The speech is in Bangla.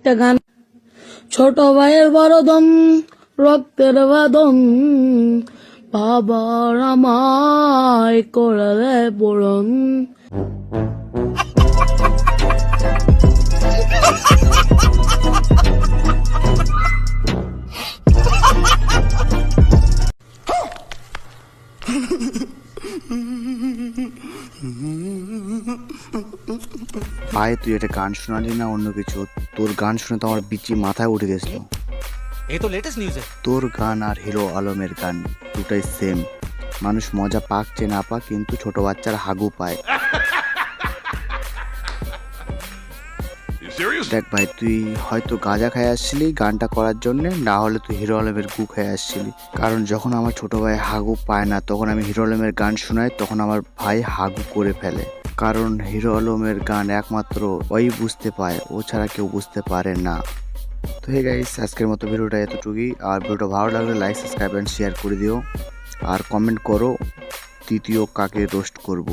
একটা গান, ছোট ভাইয়ের বড় দম, রক্তের বাদন, বাবার আমায় করলে পূরণ। ভাই তুই এটা গান শোনালি না অন্য কিছু? তোর গান শুনে তো আমার বিচি মাথায় উঠে গেছিল। ये तो लेटेस्ट न्यूज़ है। তোর গান আর হিরো আলমের গান দুটাই সেম। মানুষ মজা পাক চে না পাক, কিন্তু ছোট বাচ্চার হাগু পায়। দেখ ভাই, তুই হয়তো গাঁজা খেয়ে আসছিলি গানটা করার জন্য, না হলে তুই হিরো আলমের গু খেয়ে আসছিলি। কারণ যখন আমার ছোট ভাই হাগু পায় না, তখন আমি হিরো আলমের গান শোনাই, তখন আমার ভাই হাগু করে ফেলে। কারণ হিরো আলমের গান একমাত্র ওই বুঝতে পায়, ও ছাড়া কেউ বুঝতে পারে না। তো হে গাইস, আজকের মতো ভিডিওটা এতটুকুই। আর ভিডিওটা ভালো লাগলে লাইক, সাবস্ক্রাইব অ্যান্ড শেয়ার করে দিও। আর কমেন্ট করো তৃতীয় কাকে রোস্ট করব।